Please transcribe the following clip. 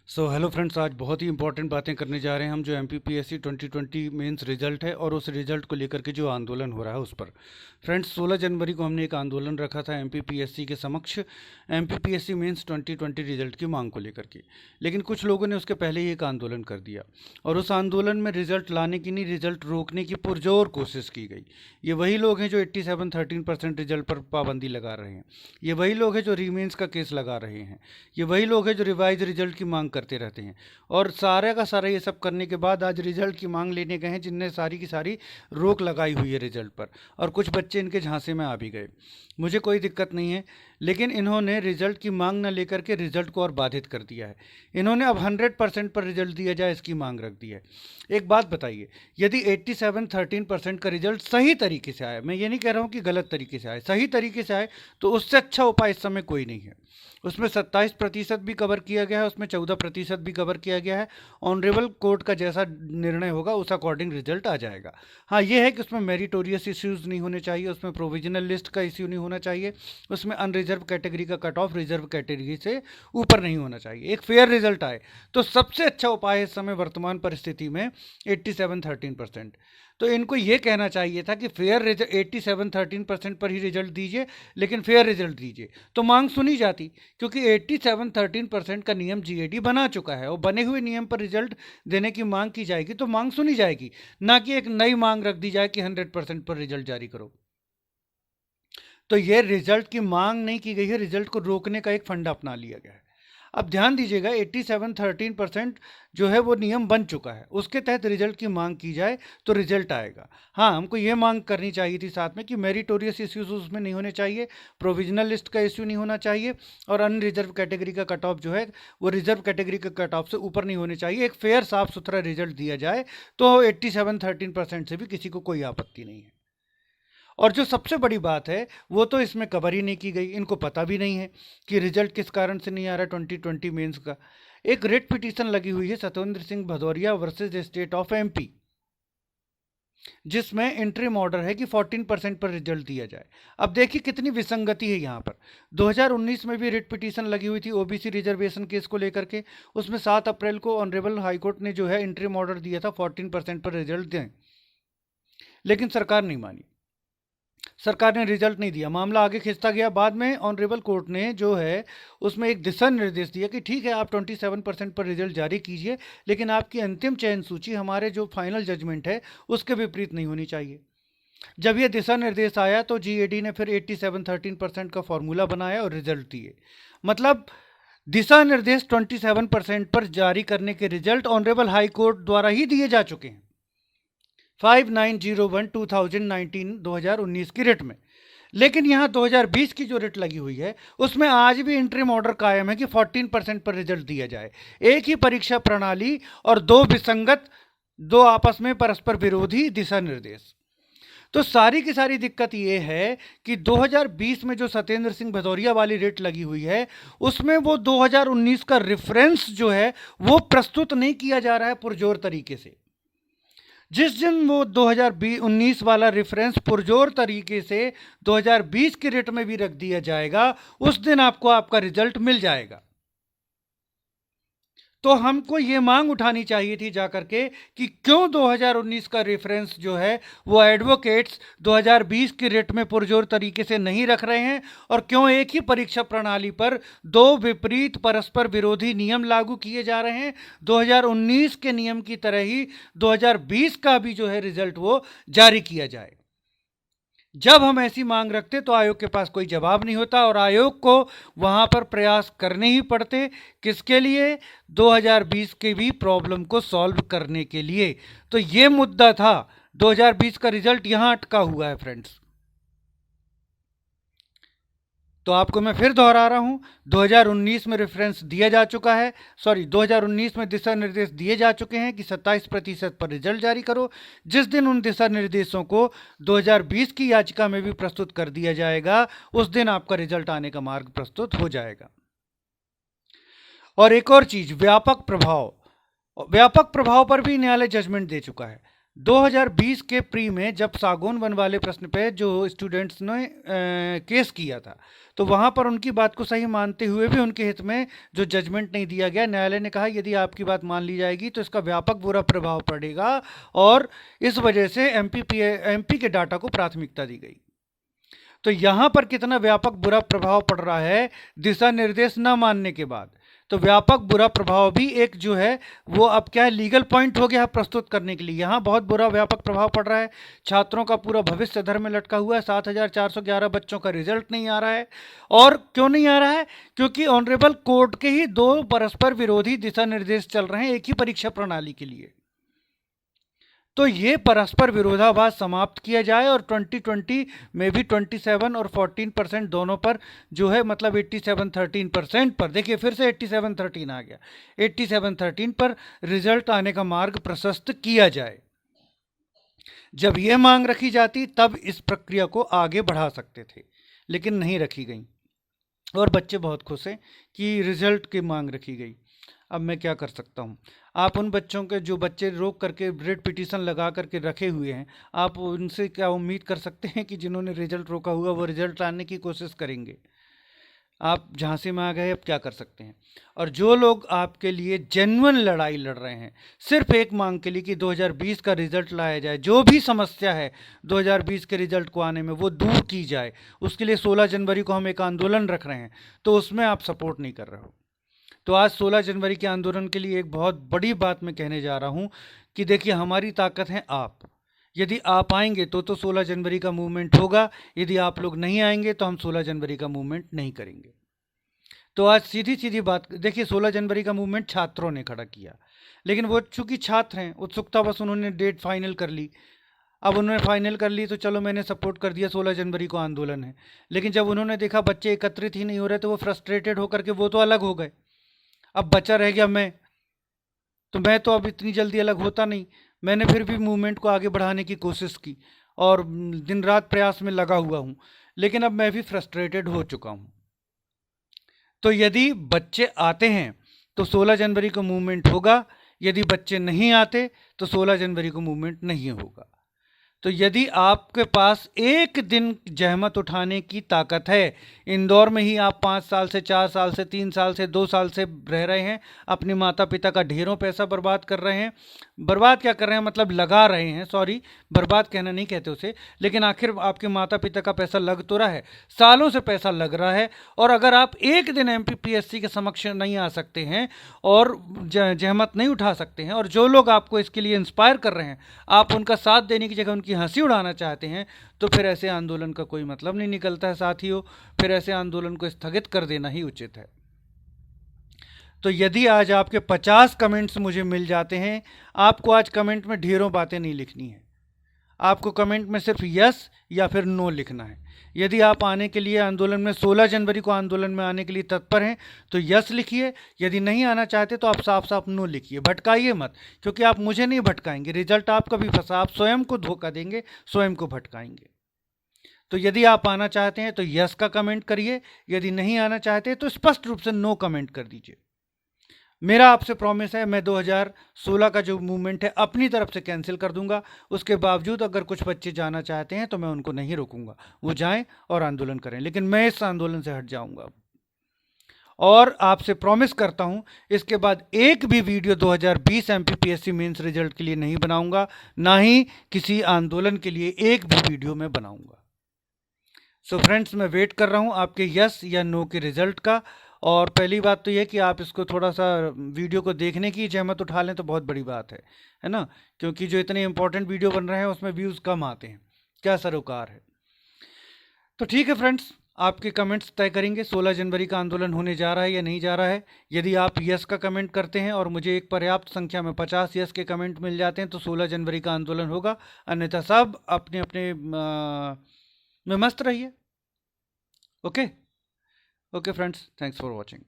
Hello friends, आज बहुत ही important बातें करने जा रहे हैं हम। जो एमपीपीएससी 2020 मेंस रिजल्ट है और उस रिजल्ट को लेकर के जो आंदोलन हो रहा है उस पर। फ्रेंड्स, 16 जनवरी को हमने एक आंदोलन रखा था एमपीपीएससी के समक्ष, एमपीपीएससी मेंस 2020 रिजल्ट की मांग को लेकर के। लेकिन कुछ लोगों ने उसके पहले ही एक आंदोलन कर दिया और उस आंदोलन में रिजल्ट लाने की नहीं, रिजल्ट रोकने की पुरजोर कोशिश की गई। ये वही लोग हैं जो 87-13% रिजल्ट पर पाबंदी लगा रहे हैं। ये वही लोग हैं जो रीमेंस का केस लगा रहे हैं। ये वही लोग हैं जो रिवाइज रिजल्ट की मांग करते रहते हैं। और सारे का सारा ये सब करने के बाद आज रिजल्ट की मांग लेने गए हैं, जिनने सारी की सारी रोक लगाई हुई है रिजल्ट पर। और कुछ बच्चे इनके झांसे में आ भी गए। मुझे कोई दिक्कत नहीं है, लेकिन इन्होंने रिजल्ट की मांग न लेकर के रिजल्ट को और बाधित कर दिया है। इन्होंने अब 100% पर रिजल्ट दिया जाए इसकी मांग रख दी है। एक बात बताइए, यदि 87-13% का रिजल्ट सही तरीके से आया, मैं ये नहीं कह रहा हूँ कि गलत तरीके से आए, सही तरीके से आए, तो उससे अच्छा उपाय इस समय कोई नहीं है। उसमें 27% भी कवर किया गया है, उसमें 14% भी कवर किया गया है। ऑनरेबल कोर्ट का जैसा निर्णय होगा उस अकॉर्डिंग रिजल्ट आ जाएगा। हाँ, ये है कि उसमें मेरिटोरियस इश्यूज़ नहीं होने चाहिए, उसमें प्रोविजनल लिस्ट का इश्यू नहीं होना चाहिए, उसमें अनरिजर्व कैटेगरी का कट ऑफ रिजर्व कैटेगरी से ऊपर नहीं होना चाहिए। एक फेयर रिजल्ट आए तो सबसे अच्छा उपाय इस समय वर्तमान परिस्थिति में 87-13%। तो इनको ये कहना चाहिए था कि फेयर रिजल्ट 87-13% पर ही रिजल्ट दीजिए, लेकिन फेयर रिजल्ट दीजिए, तो मांग सुनी जाती। क्योंकि 87-13% का नियम जीएडी बना चुका है और बने हुए नियम पर रिजल्ट देने की मांग की जाएगी तो मांग सुनी जाएगी, ना कि एक नई मांग रख दी जाए कि 100% पर रिजल्ट जारी करो। तो ये रिजल्ट की मांग नहीं की गई है, रिजल्ट को रोकने का एक फंडा अपना लिया गया है। अब ध्यान दीजिएगा, 87-13% जो है वो नियम बन चुका है, उसके तहत रिजल्ट की मांग की जाए तो रिजल्ट आएगा। हाँ, हमको ये मांग करनी चाहिए थी साथ में कि मेरिटोरियस इश्यूज उसमें नहीं होने चाहिए, प्रोविजनल लिस्ट का इश्यू नहीं होना चाहिए, और अनरिजर्व कैटेगरी का कट ऑफ जो है वो रिजर्व कैटेगरी के कट ऑफ से ऊपर नहीं होने चाहिए। एक फेयर साफ सुथरा रिजल्ट दिया जाए तो 87-13% से भी किसी को कोई आपत्ति नहीं है। और जो सबसे बड़ी बात है वो तो इसमें कवर ही नहीं की गई। इनको पता भी नहीं है कि रिजल्ट किस कारण से नहीं आ रहा 2020 मेंस का। एक रिट पिटीशन लगी हुई है Satyendra Singh Bhadauria versus state of MP, जिसमें इंटरिम ऑर्डर है कि 14% पर रिजल्ट दिया जाए। अब देखिए कितनी विसंगति है यहाँ पर। 2019 में भी रिट पिटीशन लगी हुई थी ओबीसी रिजर्वेशन केस को लेकर के। उसमें 7 अप्रैल को ऑनरेबल हाईकोर्ट ने जो है इंटरिम ऑर्डर दिया था 14% पर रिजल्ट दें, लेकिन सरकार नहीं मानी। सरकार ने रिजल्ट नहीं दिया, मामला आगे खिंचता गया। बाद में ऑनरेबल कोर्ट ने जो है उसमें एक दिशा निर्देश दिया कि ठीक है, आप 27% पर रिजल्ट जारी कीजिए, लेकिन आपकी अंतिम चयन सूची हमारे जो फाइनल जजमेंट है उसके विपरीत नहीं होनी चाहिए। जब ये दिशा निर्देश आया तो जीएडी ने फिर 87-13% का फॉर्मूला बनाया और रिजल्ट दिए। मतलब दिशा निर्देश 27% पर जारी करने के रिजल्ट ऑनरेबल हाई कोर्ट द्वारा ही दिए जा चुके हैं 5901/2019 की रिट में। लेकिन यहाँ 2020 की जो रिट लगी हुई है उसमें आज भी इंटरिम ऑर्डर कायम है कि 14% पर रिजल्ट दिया जाए। एक ही परीक्षा प्रणाली और दो विसंगत, दो आपस में परस्पर विरोधी दिशा निर्देश। तो सारी की सारी दिक्कत ये है कि 2020 में जो सत्येंद्र सिंह भदौरिया वाली रिट लगी हुई है उसमें वो 2019 का रेफरेंस जो है वो प्रस्तुत नहीं किया जा रहा है पुरजोर तरीके से। जिस दिन वो 2019 वाला रेफरेंस पुरजोर तरीके से 2020 की रेट में भी रख दिया जाएगा, उस दिन आपको आपका रिजल्ट मिल जाएगा। तो हमको ये मांग उठानी चाहिए थी जाकर के कि क्यों 2019 का रेफरेंस जो है वो एडवोकेट्स 2020 की रेट में पुरजोर तरीके से नहीं रख रहे हैं, और क्यों एक ही परीक्षा प्रणाली पर दो विपरीत परस्पर विरोधी नियम लागू किए जा रहे हैं। 2019 के नियम की तरह ही 2020 का भी जो है रिजल्ट वो जारी किया जाए। जब हम ऐसी मांग रखते तो आयोग के पास कोई जवाब नहीं होता और आयोग को वहां पर प्रयास करने ही पड़ते। किसके लिए? 2020 के भी प्रॉब्लम को सॉल्व करने के लिए। तो ये मुद्दा था, 2020 का रिजल्ट यहां अटका हुआ है फ्रेंड्स। तो आपको मैं फिर दोहरा रहा हूं, 2019 में रेफरेंस दिया जा चुका है, 2019 में दिशा निर्देश दिए जा चुके हैं कि 27% पर रिजल्ट जारी करो। जिस दिन उन दिशा निर्देशों को 2020 की याचिका में भी प्रस्तुत कर दिया जाएगा, उस दिन आपका रिजल्ट आने का मार्ग प्रस्तुत हो जाएगा। और एक और चीज, व्यापक प्रभाव पर भी न्यायालय जजमेंट दे चुका है। 2020 के प्री में जब सागौन वन वाले प्रश्न पे जो स्टूडेंट्स ने केस किया था, तो वहाँ पर उनकी बात को सही मानते हुए भी उनके हित में जो जजमेंट नहीं दिया गया, न्यायालय ने कहा यदि आपकी बात मान ली जाएगी तो इसका व्यापक बुरा प्रभाव पड़ेगा और इस वजह से एमपी के डाटा को प्राथमिकता दी गई। तो यहाँ पर कितना व्यापक बुरा प्रभाव पड़ रहा है दिशा निर्देश न मानने के बाद। तो व्यापक बुरा प्रभाव भी एक जो है वो अब क्या है, लीगल पॉइंट हो गया है प्रस्तुत करने के लिए। यहाँ बहुत बुरा व्यापक प्रभाव पड़ रहा है, छात्रों का पूरा भविष्य धर में लटका हुआ है। 7,411 बच्चों का रिजल्ट नहीं आ रहा है। और क्यों नहीं आ रहा है? क्योंकि ऑनरेबल कोर्ट के ही दो परस्पर विरोधी दिशा निर्देश चल रहे हैं एक ही परीक्षा प्रणाली के लिए। तो ये परस्पर विरोधाभास समाप्त किया जाए और 2020 में भी 27 और 14% दोनों पर जो है, मतलब 87-13% पर, देखिए फिर से 87-13 आ गया, 87-13 पर रिजल्ट आने का मार्ग प्रशस्त किया जाए। जब ये मांग रखी जाती तब इस प्रक्रिया को आगे बढ़ा सकते थे, लेकिन नहीं रखी गई और बच्चे बहुत खुश हैं कि रिजल्ट की मांग रखी गई। अब मैं क्या कर सकता हूँ? आप उन बच्चों के जो बच्चे रोक करके रेड पिटीशन लगा करके रखे हुए हैं, आप उनसे क्या उम्मीद कर सकते हैं कि जिन्होंने रिजल्ट रोका हुआ वो रिजल्ट लाने की कोशिश करेंगे? आप झांसे में आ गए, अब क्या कर सकते हैं? और जो लोग आपके लिए जेन्युइन लड़ाई लड़ रहे हैं सिर्फ एक मांग के लिए कि 2020 का रिजल्ट लाया जाए, जो भी समस्या है 2020 के रिजल्ट को आने में वो दूर की जाए, उसके लिए 16 जनवरी को हम एक आंदोलन रख रहे हैं, तो उसमें आप सपोर्ट नहीं कर रहे हो। तो आज 16 जनवरी के आंदोलन के लिए एक बहुत बड़ी बात मैं कहने जा रहा हूं कि देखिए हमारी ताकत है आप। यदि आप आएंगे तो 16 जनवरी का मूवमेंट होगा, यदि आप लोग नहीं आएंगे तो हम 16 जनवरी का मूवमेंट नहीं करेंगे। तो आज सीधी सीधी बात देखिए, 16 जनवरी का मूवमेंट छात्रों ने खड़ा किया, लेकिन वो चूंकि छात्र हैं, उत्सुकता बस उन्होंने डेट फाइनल कर ली। अब उन्होंने फाइनल कर ली तो चलो मैंने सपोर्ट कर दिया, 16 जनवरी को आंदोलन है। लेकिन जब उन्होंने देखा बच्चे एकत्रित ही नहीं हो रहे तो वो फ्रस्ट्रेटेड होकर के वो तो अलग हो गए। अब बचा रह गया मैं, तो मैं तो अब इतनी जल्दी अलग होता नहीं। मैंने फिर भी मूवमेंट को आगे बढ़ाने की कोशिश की और दिन रात प्रयास में लगा हुआ हूँ, लेकिन अब मैं भी फ्रस्ट्रेटेड हो चुका हूँ। तो यदि बच्चे आते हैं तो 16 जनवरी को मूवमेंट होगा, यदि बच्चे नहीं आते तो 16 जनवरी को मूवमेंट नहीं होगा। तो यदि आपके पास एक दिन जहमत उठाने की ताकत है, इंदौर में ही आप 5 साल से, 4 साल से, 3 साल से, 2 साल से रह रहे हैं, अपने माता पिता का ढेरों पैसा बर्बाद कर रहे हैं, बर्बाद क्या कर रहे हैं मतलब लगा रहे हैं, सॉरी बर्बाद कहना नहीं कहते उसे, लेकिन आखिर आपके माता पिता का पैसा लग तो रहा है, सालों से पैसा लग रहा है। और अगर आप एक दिन एमपीपीएससी के समक्ष नहीं आ सकते हैं और जहमत नहीं उठा सकते हैं, और जो लोग आपको इसके लिए इंस्पायर कर रहे हैं आप उनका साथ देने की जगह उनकी हंसी उड़ाना चाहते हैं, तो फिर ऐसे आंदोलन का कोई मतलब नहीं निकलता है साथियों। फिर ऐसे आंदोलन को स्थगित कर देना ही उचित है। तो यदि आज आपके 50 कमेंट्स मुझे मिल जाते हैं, आपको आज कमेंट में ढेरों बातें नहीं लिखनी है, आपको कमेंट में सिर्फ यस या फिर नो लिखना है। यदि आप आने के लिए आंदोलन में 16 जनवरी को आंदोलन में आने के लिए तत्पर हैं तो यस लिखिए, यदि नहीं आना चाहते तो आप साफ साफ नो लिखिए। भटकाइए मत, क्योंकि आप मुझे नहीं भटकाएंगे, रिजल्ट आपका भी फंसा, आप स्वयं को धोखा देंगे, स्वयं को भटकाएंगे। तो यदि आप आना चाहते हैं तो यस का कमेंट करिए, यदि नहीं आना चाहते तो स्पष्ट रूप से नो कमेंट कर दीजिए। मेरा आपसे प्रॉमिस है, मैं 2016 का जो मूवमेंट है अपनी तरफ से कैंसिल कर दूंगा। उसके बावजूद अगर कुछ बच्चे जाना चाहते हैं तो मैं उनको नहीं रोकूंगा, वो जाएं और आंदोलन करें, लेकिन मैं इस आंदोलन से हट जाऊंगा। और आपसे प्रॉमिस करता हूं इसके बाद एक भी वीडियो 2020 एमपीपीएससी मेंस रिजल्ट के लिए नहीं बनाऊंगा, ना ही किसी आंदोलन के लिए एक भी वीडियो में बनाऊंगा। सो फ्रेंड्स, मैं वेट कर रहा हूं आपके यस या नो के रिजल्ट का। और पहली बात तो यह कि आप इसको थोड़ा सा वीडियो को देखने की जहमत उठा लें तो बहुत बड़ी बात है ना, क्योंकि जो इतने इंपॉर्टेंट वीडियो बन रहे हैं उसमें व्यूज़ कम आते हैं, क्या सरोकार है। तो ठीक है फ्रेंड्स, आपके कमेंट्स तय करेंगे 16 जनवरी का आंदोलन होने जा रहा है या नहीं जा रहा है। यदि आप यस का कमेंट करते हैं और मुझे एक पर्याप्त संख्या में 50 यस के कमेंट मिल जाते हैं तो 16 जनवरी का आंदोलन होगा, अन्यथा सब अपने अपने में मस्त रहिए। Okay friends, thanks for watching.